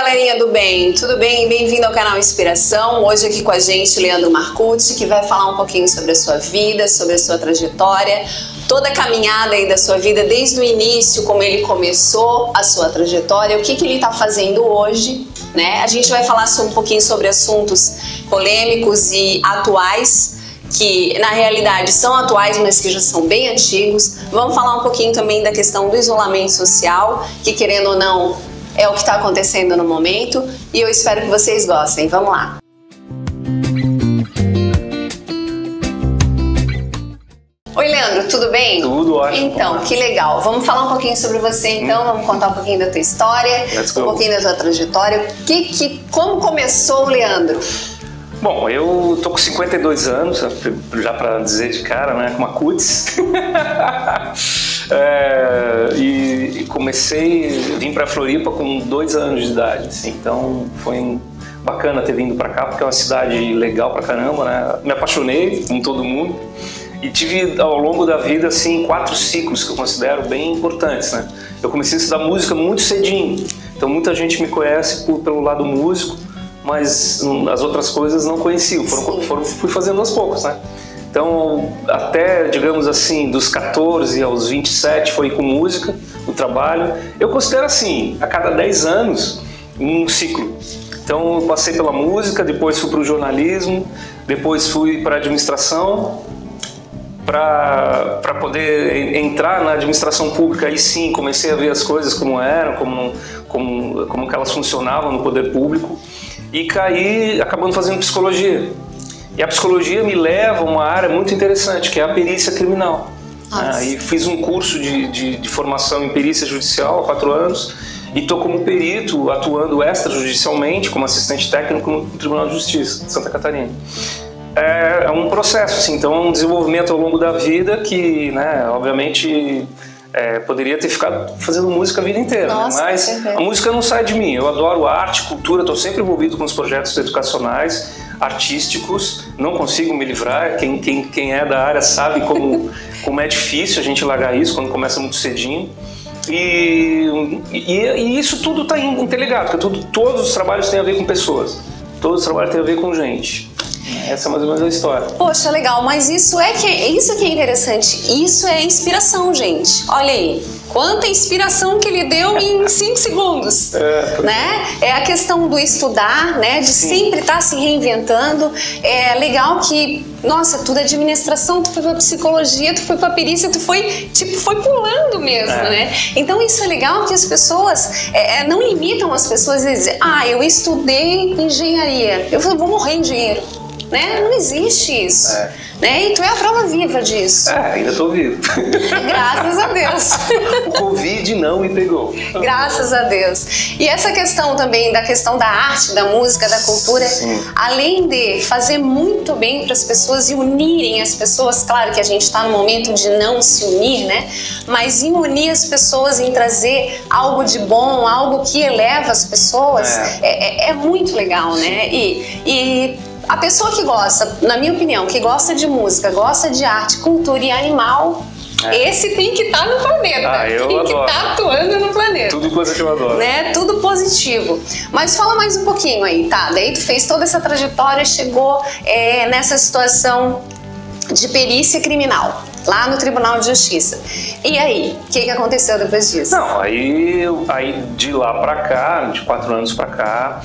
galerinha do bem, tudo bem? Bem-vindo ao canal Inspiração. Hoje aqui com a gente, Leandro Marcucci, que vai falar um pouquinho sobre a sua vida, sobre a sua trajetória, toda a caminhada aí da sua vida, desde o início, como ele começou a sua trajetória, o que ele está fazendo hoje, né? A gente vai falar um pouquinho sobre assuntos polêmicos e atuais, que na realidade são atuais, mas que já são bem antigos. Vamos falar um pouquinho também da questão do isolamento social, que querendo ou não, é o que está acontecendo no momento, e eu espero que vocês gostem. Vamos lá! Oi, Leandro, tudo bem? Tudo ótimo. Então, que legal. Vamos falar um pouquinho sobre você, então. Vamos contar um pouquinho da tua história, um pouquinho da tua trajetória. Como começou o Leandro? Bom, eu tô com 52 anos, já para dizer de cara, né, com uma cutis. E vim para Floripa com 2 anos de idade, assim, então foi bacana ter vindo para cá, porque é uma cidade legal pra caramba, né? Me apaixonei, como todo mundo, e tive ao longo da vida, assim, 4 ciclos que eu considero bem importantes, né? Eu comecei a estudar música muito cedinho, então muita gente me conhece pelo lado músico, mas as outras coisas não conheciam, fui fazendo aos poucos, né? Então, até, digamos assim, dos 14 aos 27 foi com música, o trabalho. Eu considero assim, a cada 10 anos, um ciclo. Então, eu passei pela música, depois fui para o jornalismo, depois fui para a administração, para poder entrar na administração pública. Aí sim, comecei a ver as coisas como eram, como que elas funcionavam no poder público. E caí acabando fazendo psicologia. E a psicologia me leva a uma área muito interessante, que é a perícia criminal. E fiz um curso de formação em perícia judicial há 4 anos e estou como perito atuando extrajudicialmente como assistente técnico no Tribunal de Justiça de Santa Catarina. É um processo, assim, então é um desenvolvimento ao longo da vida que, né, obviamente... poderia ter ficado fazendo música a vida inteira. Nossa, né? Mas a música não sai de mim. Eu adoro arte, cultura, estou sempre envolvido com os projetos educacionais, artísticos, não consigo me livrar. Quem é da área sabe como é difícil a gente largar isso quando começa muito cedinho. E isso tudo está interligado, porque todos os trabalhos têm a ver com pessoas, todos os trabalhos têm a ver com gente. Essa é mais ou menos a história. Poxa, legal, mas isso que é interessante. Isso é inspiração, gente. Olha aí, quanta inspiração que ele deu em 5 segundos. Né? É a questão do estudar, né? De sempre estar se reinventando. É legal que, nossa, tu da administração, tu foi pra psicologia, tu foi pra perícia, tu foi pulando mesmo, né? Então isso é legal que as pessoas não limitam as pessoas a dizer, eu estudei engenharia, eu vou morrer engenheiro. Né? Não existe isso. Né? E tu é a prova viva disso. Ainda estou vivo. Graças a Deus. O Covid não me pegou. Graças a Deus. E essa questão também, da questão da arte, da música, da cultura, além de fazer muito bem para as pessoas e unirem as pessoas, claro que a gente está no momento de não se unir, né? Mas em unir as pessoas, em trazer algo de bom, algo que eleva as pessoas, é muito legal, né? E a pessoa que gosta, na minha opinião, que gosta de música, gosta de arte, cultura e animal, esse tem que estar no planeta. Tem que estar atuando no planeta. Tudo coisa que eu adoro. Né? Tudo positivo. Mas fala mais um pouquinho aí, tá? Daí tu fez toda essa trajetória, chegou nessa situação de perícia criminal, lá no Tribunal de Justiça. E aí, o que aconteceu depois disso? Não, aí de lá pra cá, de 4 anos pra cá,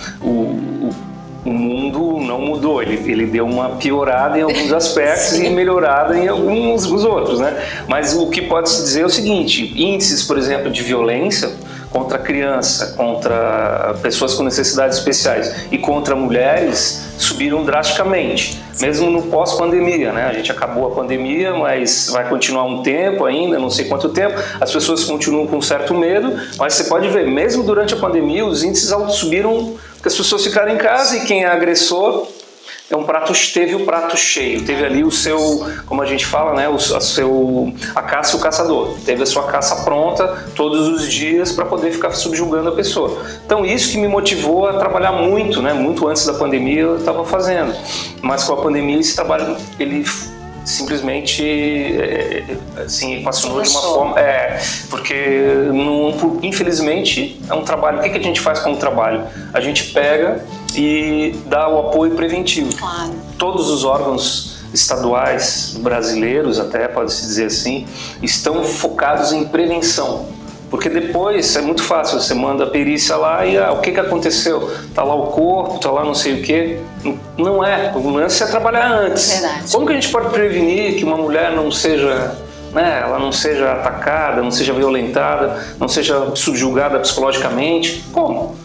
o mundo não mudou, ele deu uma piorada em alguns aspectos e melhorada em alguns outros, né? Mas o que pode-se dizer é o seguinte, índices, por exemplo, de violência contra criança, contra pessoas com necessidades especiais e contra mulheres subiram drasticamente, mesmo no pós-pandemia, né? A gente acabou a pandemia, mas vai continuar um tempo ainda, não sei quanto tempo, as pessoas continuam com certo medo, mas você pode ver, mesmo durante a pandemia, os índices subiram porque as pessoas ficaram em casa e quem é agressor teve o prato cheio, teve ali o seu, como a gente fala, né, a caça e o caçador, teve a sua caça pronta todos os dias para poder ficar subjugando a pessoa. Então isso que me motivou a trabalhar muito, né, muito antes da pandemia eu estava fazendo, mas com a pandemia esse trabalho ele simplesmente assim, equacionou de uma forma... porque infelizmente é um trabalho. O que a gente faz com o trabalho? A gente pega e dá o apoio preventivo. Claro. Todos os órgãos estaduais brasileiros, até pode-se dizer assim, estão focados em prevenção. Porque depois é muito fácil, você manda a perícia lá e o que aconteceu? Tá lá o corpo, tá lá não sei o quê. Não é, o lance é trabalhar antes. Verdade. Como que a gente pode prevenir que uma mulher não seja, né, ela não seja atacada, não seja violentada, não seja subjugada psicologicamente? Como?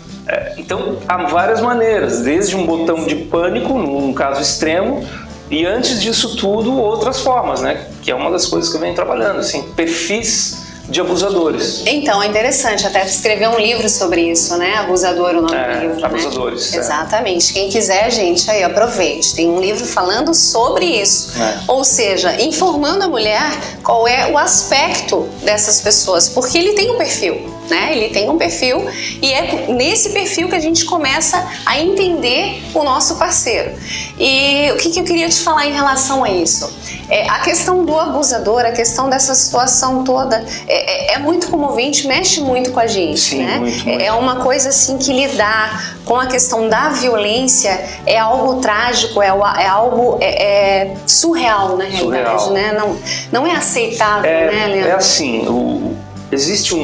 Então há várias maneiras, desde um botão de pânico, num caso extremo, e antes disso tudo outras formas, né? Que é uma das coisas que eu venho trabalhando, assim, perfis de abusadores. Então, é interessante, até escrever um livro sobre isso, né? Abusador, o nome do livro, Abusadores. Né? Exatamente. Quem quiser, gente, aí aproveite. Tem um livro falando sobre isso. Ou seja, informando a mulher qual é o aspecto dessas pessoas, porque ele tem um perfil, né? Ele tem um perfil e é nesse perfil que a gente começa a entender o nosso parceiro. E o que eu queria te falar em relação a isso? A questão do abusador, a questão dessa situação toda é muito comovente, mexe muito com a gente. Sim, né? Muito. É uma coisa assim que lidar com a questão da violência é algo trágico, é algo surreal na realidade. Surreal. Né? Não é aceitável, né, Leandro? É assim, existe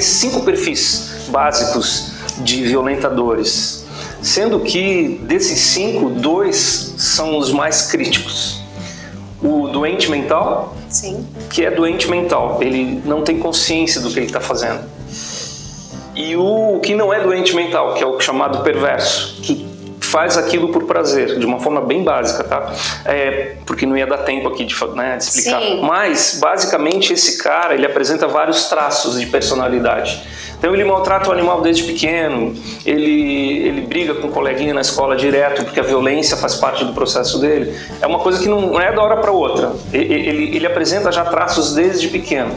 5 perfis básicos de violentadores, sendo que desses 5, 2 são os mais críticos. O doente mental, Sim. que é doente mental, ele não tem consciência do que ele está fazendo. E o que não é doente mental, que é o chamado perverso, que faz aquilo por prazer, de uma forma bem básica, tá? Porque não ia dar tempo aqui de explicar. Sim. Mas, basicamente, esse cara, ele apresenta vários traços de personalidade. Então ele maltrata o animal desde pequeno, ele briga com o coleguinha na escola direto, porque a violência faz parte do processo dele. É uma coisa que não é da hora para outra. Ele apresenta já traços desde pequeno.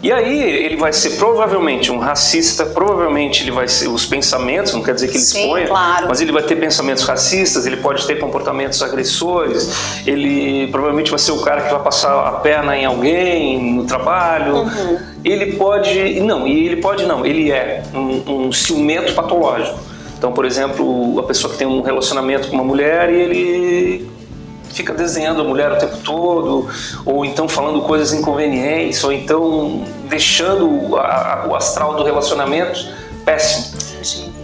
E aí ele vai ser provavelmente um racista, provavelmente ele vai ser os pensamentos, não quer dizer que ele exponha, claro. Mas ele vai ter pensamentos racistas, ele pode ter comportamentos agressores, ele provavelmente vai ser o cara que vai passar a perna em alguém no trabalho. Ele é um ciumento patológico. Então, por exemplo, a pessoa que tem um relacionamento com uma mulher e ele fica desenhando a mulher o tempo todo, ou então falando coisas inconvenientes, ou então deixando o astral do relacionamento péssimo.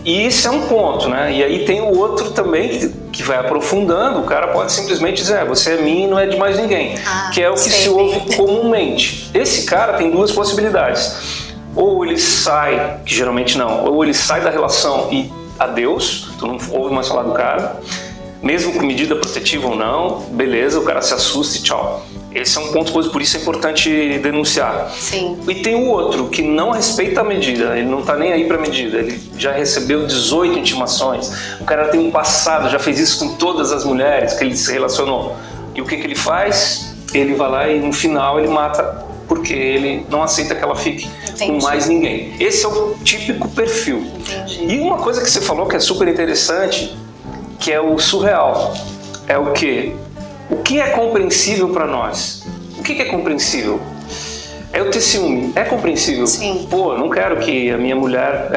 E isso é um ponto, né? E aí tem o outro também que vai aprofundando. O cara pode simplesmente dizer, você é minha e não é de mais ninguém, que é o que se ouve comumente. Esse cara tem 2 possibilidades. Ou ele sai, que geralmente não, ou ele sai da relação e adeus, tu não ouve mais falar do cara, mesmo com medida protetiva ou não, beleza, o cara se assusta e tchau. Esse é um ponto, por isso é importante denunciar. Sim. E tem o outro que não respeita a medida, ele não tá nem aí pra medida, ele já recebeu 18 intimações, o cara tem um passado, já fez isso com todas as mulheres que ele se relacionou. E o que ele faz? Ele vai lá e no final ele mata, porque ele não aceita que ela fique com mais ninguém. Esse é o típico perfil. Entendi. E uma coisa que você falou que é super interessante, que é o surreal. É o quê? O que é compreensível para nós? O que é compreensível? É o ter ciúme. É compreensível? Sim. Pô, não quero que a minha mulher,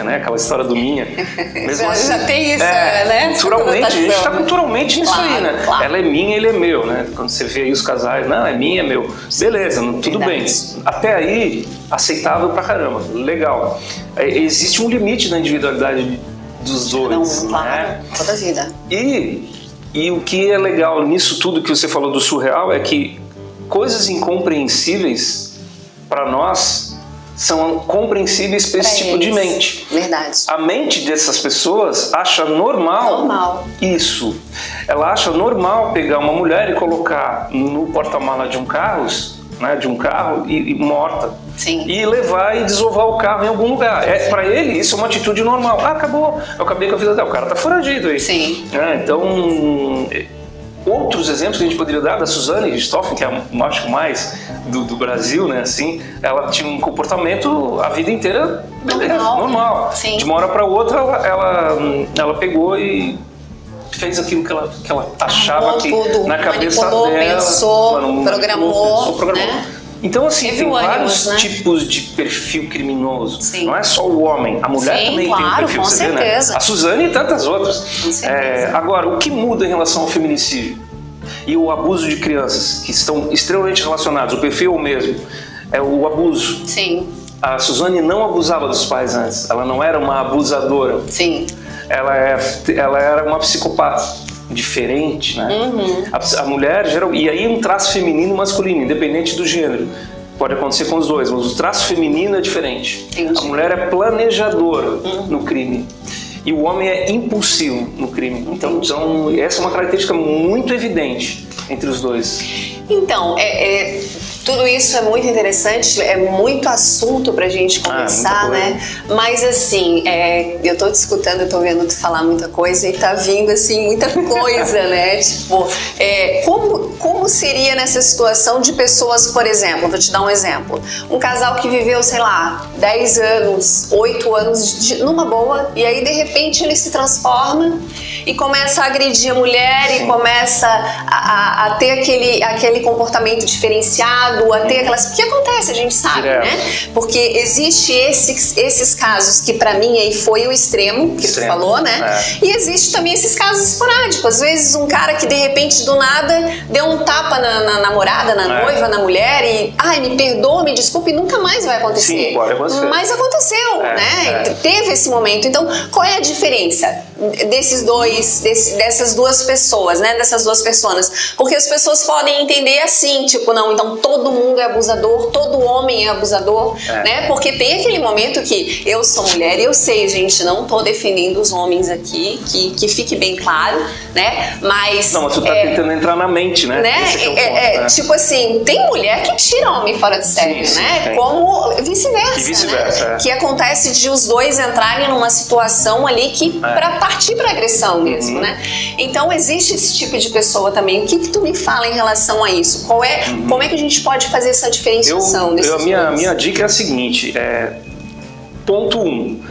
né? Aquela história do minha. Mesmo assim, já tem isso, né? Culturalmente, a gente está culturalmente nisso aí, né? Claro. Ela é minha, ele é meu, né? Quando você vê aí os casais, não, é minha, é meu. Beleza, tudo bem. Até aí, aceitável pra caramba. Legal. Existe um limite na individualidade dos dois, não, né? Toda a vida. E o que é legal nisso tudo que você falou do surreal é que coisas incompreensíveis para nós são compreensíveis para esse tipo de mente. Verdade. A mente dessas pessoas acha normal isso. Ela acha normal pegar uma mulher e colocar no porta-mala de um carro, né, e morta. Sim. E levar e desovar o carro em algum lugar. Para ele, isso é uma atitude normal. Acabou. Eu acabei com a vida dela. O cara tá foragido aí. Sim. Então, outros exemplos que a gente poderia dar da Suzane Richthofen, que é a acho mais do Brasil, né? Assim, ela tinha um comportamento a vida inteira normal. Sim. De uma hora para outra, ela pegou e fez aquilo que ela achava que tudo, na cabeça manipulou, dela... pensou, programou. Né? Então, assim, tem vários tipos de perfil criminoso. Sim. Não é só o homem, a mulher também tem um perfil, com certeza. Vê, né? A Suzane e tantas outras. Com certeza. Agora, o que muda em relação ao feminicídio e o abuso de crianças, que estão extremamente relacionados, o perfil é o mesmo, é o abuso. Sim. A Suzane não abusava dos pais antes, ela não era uma abusadora. Sim. Ela era uma psicopata diferente, né? A mulher, e aí um traço feminino e masculino, independente do gênero. Pode acontecer com os dois, mas o traço feminino é diferente. Entendi. A mulher é planejadora no crime. E o homem é impulsivo no crime. Então, essa é uma característica muito evidente entre os dois. Então, tudo isso é muito interessante, é muito assunto pra gente conversar, né? Mas assim, eu tô te escutando, eu tô vendo tu falar muita coisa e tá vindo assim muita coisa, né? Tipo, como seria nessa situação de pessoas, por exemplo, vou te dar um exemplo, um casal que viveu, sei lá, 10 anos, 8 anos numa boa, e aí de repente ele se transforma e começa a agredir a mulher e começa a ter aquele comportamento diferenciado, a ter aquelas... O que acontece, a gente sabe, né? Porque existe esses casos que pra mim aí foi o extremo, que tu falou, né? E existe também esses casos esporádicos. Às vezes um cara que de repente do nada deu um tapa na namorada, na noiva, na mulher e... Ai, me perdoa, me desculpe, nunca mais vai acontecer. Sim, pode acontecer. Mas aconteceu, né? Teve esse momento. Então, qual é a diferença dessas duas pessoas, né? Dessas duas personas? Porque as pessoas podem entender assim, tipo, não, então todo mundo é abusador, todo homem é abusador, né? Porque tem aquele momento que eu sou mulher e eu sei, gente, não tô defendendo os homens aqui, que fique bem claro, né? Mas... Não, mas tu tá tentando entrar na mente, né? Tipo assim, tem mulher que tira homem fora de sério, né? Tem. Como vice-versa, vice-versa, né? Que acontece de os dois entrarem numa situação ali que pra partir pra agressão mesmo, né? Então existe esse tipo de pessoa também. O que tu me fala em relação a isso? Como é que a gente pode fazer essa diferenciação desses dois? Minha dica é a seguinte, ponto 1,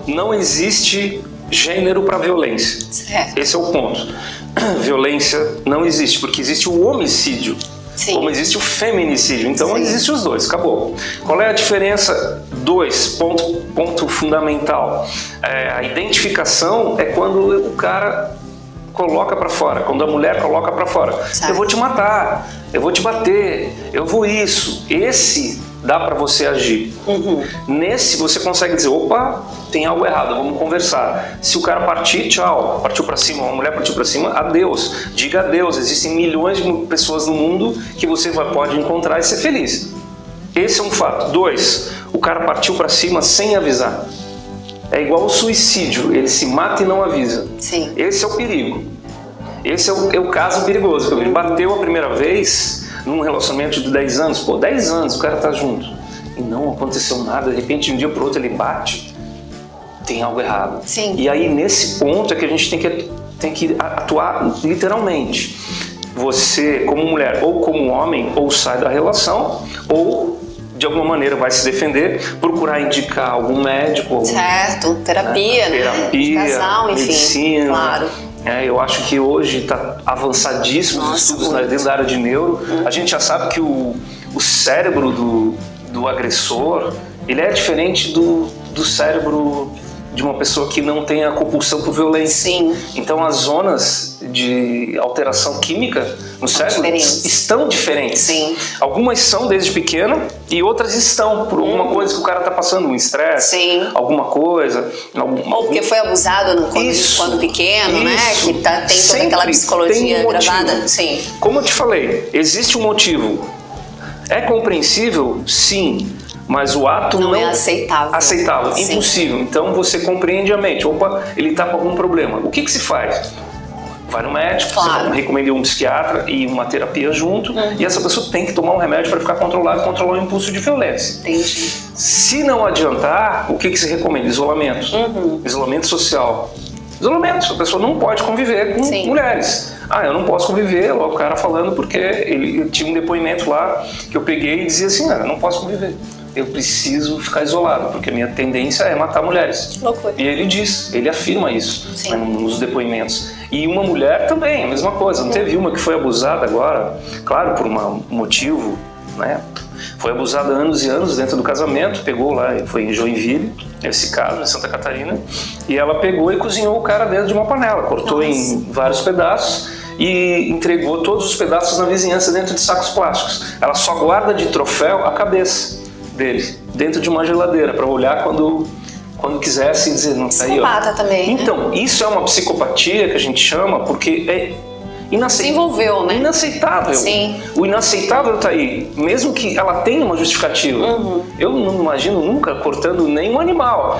não existe gênero para violência. Esse é o ponto. Violência não existe, porque existe o homicídio. Sim. Como existe o feminicídio. Então existe os dois, acabou. Qual é a diferença? 2, ponto fundamental. A identificação é quando o cara coloca pra fora, quando a mulher coloca pra fora. Certo. Eu vou te matar, eu vou te bater, eu vou isso. Esse dá pra você agir. Nesse você consegue dizer, opa, tem algo errado, vamos conversar. Se o cara partir, tchau, partiu pra cima, uma mulher partiu pra cima, adeus. Diga adeus, existem milhões de pessoas no mundo que você pode encontrar e ser feliz. Esse é um fato. 2, o cara partiu pra cima sem avisar. É igual o suicídio, ele se mata e não avisa. Sim. Esse é o perigo. Esse é o caso perigoso. Ele bateu a primeira vez num relacionamento de 10 anos. Pô, 10 anos o cara tá junto. E não aconteceu nada, de repente de um dia pro outro ele bate. Tem algo errado. Sim. E aí nesse ponto é que a gente tem que atuar literalmente. Você, como mulher ou como homem, ou sai da relação, ou de alguma maneira vai se defender, procurar indicar algum médico. Certo, terapia, né? Terapia, de casal, enfim, medicina. Claro. Eu acho que hoje está avançadíssimo os estudos dentro da área de neuro. A gente já sabe que o cérebro do agressor, ele é diferente do cérebro de uma pessoa que não tem a compulsão por violência. Sim. Então as zonas de alteração química no cérebro estão diferentes. Sim. Algumas são desde pequena e outras estão por alguma coisa que o cara está passando, um estresse, alguma coisa. Ou porque foi abusado quando pequeno, né? Que tem toda aquela psicologia gravada. Sim. Como eu te falei, existe um motivo. É compreensível? Sim. Mas o ato não é aceitável, impossível. Então você compreende a mente. Opa, ele está com algum problema. O que se faz? Vai no médico, você recomenda um psiquiatra e uma terapia junto, e essa pessoa tem que tomar um remédio para ficar controlado e controlar o impulso de violência. Entendi. Se não adiantar, o que se recomenda? Isolamento. Isolamento social. Isolamento, a pessoa não pode conviver com mulheres. eu não posso conviver, o cara falando porque ele tinha um depoimento lá que eu peguei e dizia assim, eu não posso conviver. Eu preciso ficar isolado, porque a minha tendência é matar mulheres. Que loucura. E ele diz, ele afirma isso, né, nos depoimentos. E uma mulher também, a mesma coisa. Não teve uma que foi abusada agora, claro, por um motivo, né? Foi abusada anos e anos dentro do casamento, pegou lá, foi em Joinville, esse caso, em Santa Catarina, e ela pegou e cozinhou o cara dentro de uma panela, cortou em vários pedaços e entregou todos os pedaços na vizinhança dentro de sacos plásticos. Ela só guarda de troféu a cabeça dele, dentro de uma geladeira, para olhar quando quisesse dizer, não tá aí, ó. Também, né? Então, isso é uma psicopatia que a gente chama, porque é desenvolveu, né? Inaceitável. Sim. O inaceitável tá aí, mesmo que ela tenha uma justificativa. Eu não imagino nunca cortando nenhum animal,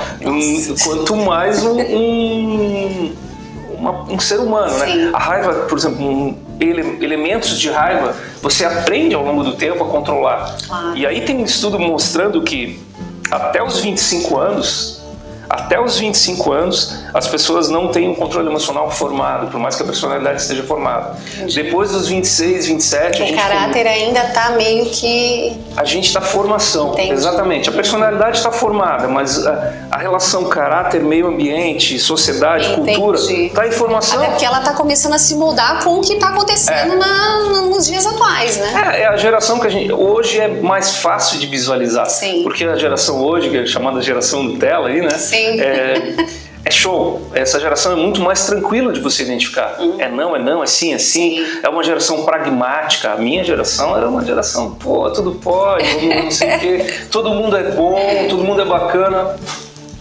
quanto mais um ser humano, né? A raiva, por exemplo, elementos de raiva, você aprende ao longo do tempo a controlar. Claro. E aí tem um estudo mostrando que até os 25 anos, as pessoas não têm um controle emocional formado, por mais que a personalidade esteja formada. Entendi. Depois dos 26, 27... O caráter ainda está meio que... A gente está formação, Entendi. Exatamente. A personalidade está formada, mas a relação caráter, meio ambiente, sociedade, cultura, está em formação. Até porque ela está começando a se moldar com o que está acontecendo nos dias atuais, né? É a geração que a gente... Hoje é mais fácil de visualizar. Sim. Porque a geração hoje, que é chamada geração Nutella aí, né? Sim. É show. Essa geração é muito mais tranquila de você identificar. É não, assim. Sim. É uma geração pragmática. A minha geração era uma geração, tudo pode, não sei o quê. Todo mundo é bom, todo mundo é bacana.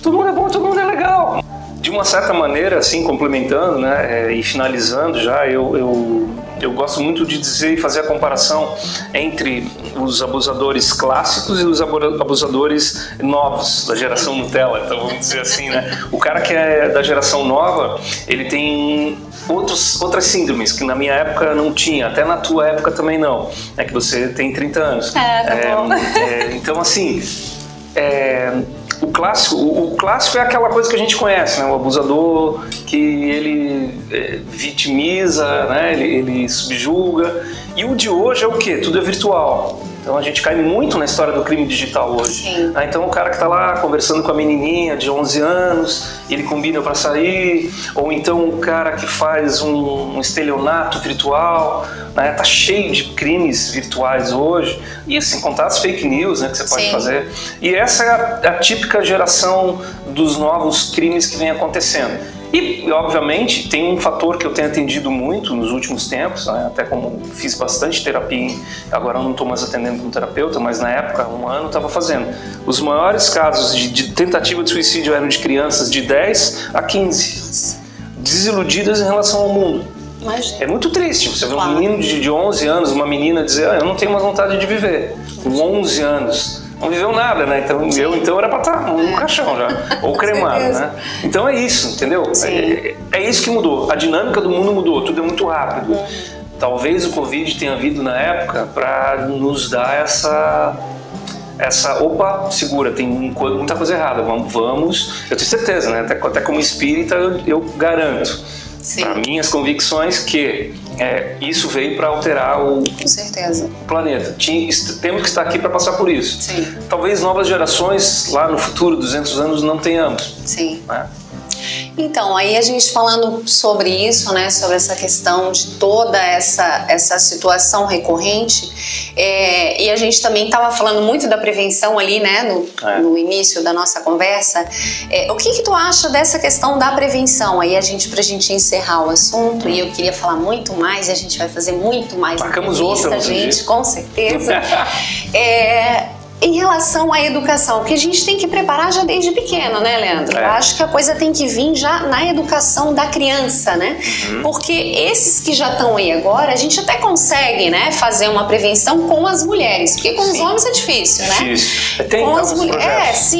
Todo mundo é bom, todo mundo é legal. De uma certa maneira, assim, complementando, né, e finalizando já, eu gosto muito de dizer e fazer a comparação entre os abusadores clássicos e os abusadores novos, da geração Nutella, então vamos dizer assim, né? O cara que é da geração nova, ele tem outras síndromes que na minha época não tinha, até na tua época também não, é que você tem 30 anos. Então, assim... O clássico é aquela coisa que a gente conhece, né? O abusador que ele vitimiza, né? Ele subjuga. E o de hoje é o quê? Tudo é virtual. Então a gente cai muito na história do crime digital hoje. Sim. Então o cara que está lá conversando com a menininha de 11 anos, ele combina para sair, ou então o cara que faz um estelionato virtual, né? Tá cheio de crimes virtuais hoje, e sem contar as fake news, né, que você pode fazer. E essa é a típica geração dos novos crimes que vem acontecendo. E, obviamente, tem um fator que eu tenho atendido muito nos últimos tempos, né? Até como fiz bastante terapia, agora eu não estou mais atendendo como terapeuta, mas na época, um ano, estava fazendo. Os maiores casos de tentativa de suicídio eram de crianças de 10 a 15, desiludidas em relação ao mundo. Imagina. É muito triste você ver um menino de 11 anos, uma menina dizer, eu não tenho mais vontade de viver, com 11 anos. Não viveu nada, né? Então era pra estar no caixão já, ou cremado, né? Então é isso, entendeu? É isso que mudou. A dinâmica do mundo mudou, tudo é muito rápido. Talvez o Covid tenha vindo na época para nos dar essa opa, segura, tem muita coisa errada, vamos, eu tenho certeza, né? Até como espírita eu garanto. Para minhas convicções que isso veio para alterar o planeta. Temos que estar aqui para passar por isso. Sim. Talvez novas gerações, lá no futuro, 200 anos, não tenhamos. Sim. Né? Então, aí a gente falando sobre isso, né, sobre essa questão de toda essa situação recorrente, e a gente também estava falando muito da prevenção ali, né, no início da nossa conversa. O que tu acha dessa questão da prevenção? Aí pra gente encerrar o assunto, e eu queria falar muito mais, e a gente vai fazer muito mais. Marcamos outra, gente, com certeza. Em relação à educação, porque a gente tem que preparar já desde pequeno, né, Leandro? Eu acho que a coisa tem que vir já na educação da criança, né? Porque esses que já estão aí agora, a gente até consegue, né, fazer uma prevenção com as mulheres, porque com os homens é difícil, né? Difícil. Tem com as mulheres,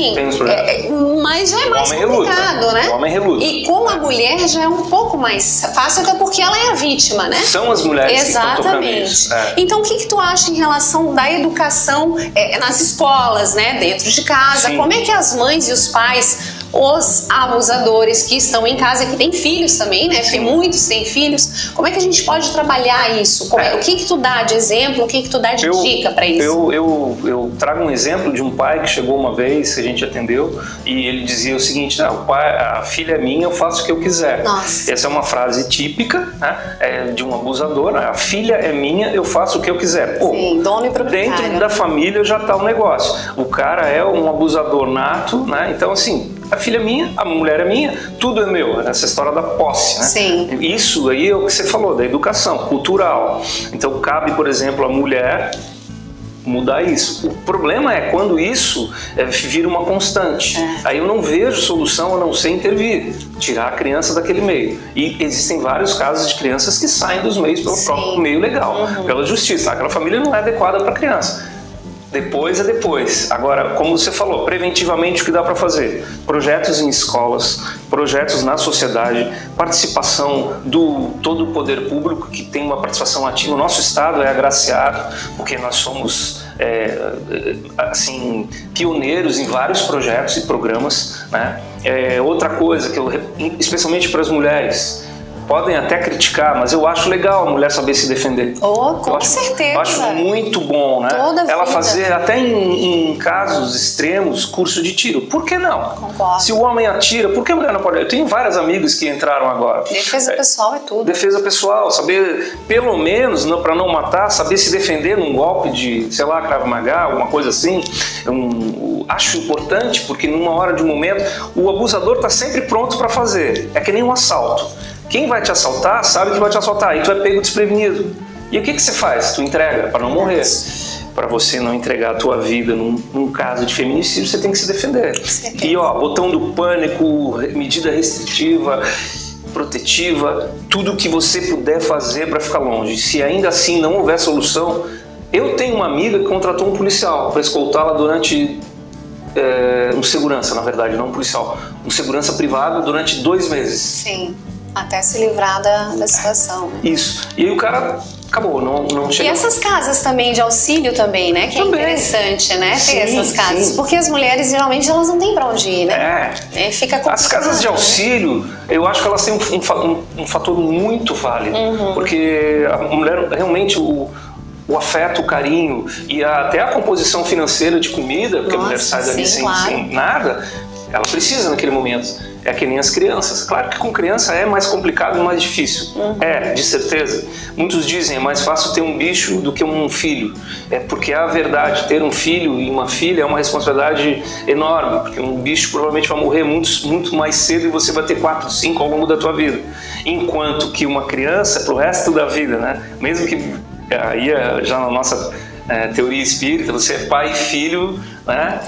mas já é mais complicado, né? O homem reluta. E com a mulher já é um pouco mais fácil, até porque ela é a vítima, né? São as mulheres que estão tocando isso. Então, o que tu acha em relação da educação nas escolas, né, dentro de casa? Como é que as mães e os pais os abusadores que estão em casa, que têm filhos também, né? Porque muitos têm filhos. Como é que a gente pode trabalhar isso? O que tu dá de exemplo, o que tu dá de dica para isso? Eu trago um exemplo de um pai que chegou uma vez, que a gente atendeu, e ele dizia o seguinte: a filha é minha, eu faço o que eu quiser. Nossa. Essa é uma frase típica, né, de um abusador, né? A filha é minha, eu faço o que eu quiser. Pô, sim, dono e proprietário. Dentro da família já está o negócio. O cara é um abusador nato, né? Então, assim, a filha é minha, a mulher é minha, tudo é meu. Essa história da posse, né? Sim. Isso aí é o que você falou, da educação cultural. Então, cabe, por exemplo, a mulher mudar isso. O problema é quando isso vira uma constante. Aí eu não vejo solução a não ser intervir, tirar a criança daquele meio. E existem vários casos de crianças que saem dos meios pelo próprio meio legal, pela justiça. Aquela família não é adequada para a criança. Depois é depois. Agora, como você falou, preventivamente o que dá para fazer? Projetos em escolas, projetos na sociedade, participação do todo o poder público que tem uma participação ativa. O nosso estado é agraciado, porque nós somos assim, pioneiros em vários projetos e programas, né? Outra coisa que especialmente para as mulheres, podem até criticar, mas eu acho legal a mulher saber se defender. Com certeza. Eu acho muito bom, né? Ela fazer, até em casos extremos, curso de tiro. Por que não? Concordo. Se o homem atira, por que a mulher não pode? Eu tenho várias amigas que entraram agora. Defesa pessoal é tudo. Defesa pessoal, saber, pelo menos, para não matar, saber se defender num golpe de, sei lá, Krav Maga, alguma coisa assim. Acho importante, porque numa hora de um momento, o abusador está sempre pronto para fazer. É que nem um assalto. Quem vai te assaltar sabe que vai te assaltar e tu é pego desprevenido. E o que você faz? Tu entrega para não morrer. Para você não entregar a tua vida num caso de feminicídio, você tem que se defender. E botão do pânico, medida restritiva, protetiva, tudo que você puder fazer para ficar longe. Se ainda assim não houver solução, eu tenho uma amiga que contratou um policial para escoltá-la durante um segurança, na verdade, não um policial, um segurança privado durante 2 meses. Sim. Até se livrar da situação. Isso. E aí o cara acabou, não chegou. E essas casas também de auxílio também, né? Que também é interessante, né? Ter essas casas. Sim. Porque as mulheres, geralmente, elas não têm pra onde ir, né? Fica complicado. As casas de auxílio, eu acho que elas têm um fator muito válido. Porque a mulher, realmente, o afeto, o carinho e até a composição financeira de comida, porque a mulher sai dali sem nada, ela precisa naquele momento. É que nem as crianças. Claro que com criança é mais complicado e mais difícil. De certeza. Muitos dizem é mais fácil ter um bicho do que um filho. É porque a verdade, ter um filho e uma filha é uma responsabilidade enorme, porque um bicho provavelmente vai morrer muito mais cedo e você vai ter 4, 5 ao longo da tua vida. Enquanto que uma criança é pro resto da vida, né? Mesmo que aí já na nossa teoria espírita, você é pai e filho, né?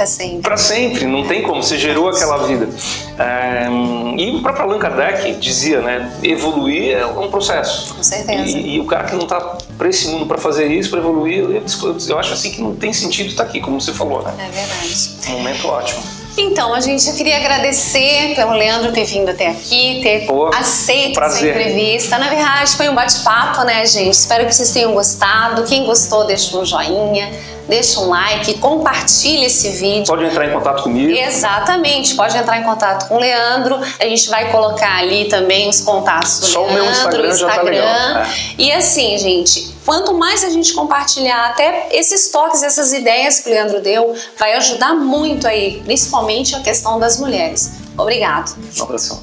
Para sempre, não tem como, você gerou aquela vida. E o próprio Allan Kardec dizia, né? Evoluir é um processo. Com certeza. E o cara que não está para esse mundo para fazer isso, para evoluir, eu acho assim que não tem sentido estar aqui, como você falou, né? É verdade. Um momento ótimo. Então, eu queria agradecer pelo Leandro ter vindo até aqui, ter aceito essa entrevista. Na verdade, foi um bate-papo, né, gente? Espero que vocês tenham gostado. Quem gostou, deixa um joinha, deixa um like, compartilha esse vídeo. Pode entrar em contato comigo. Exatamente, pode entrar em contato com o Leandro. A gente vai colocar ali também os contatos do Só Leandro, o meu Instagram já tá legal. E assim, gente, quanto mais a gente compartilhar até esses toques, essas ideias que o Leandro deu, vai ajudar muito aí, principalmente a questão das mulheres. Obrigado. Um abração.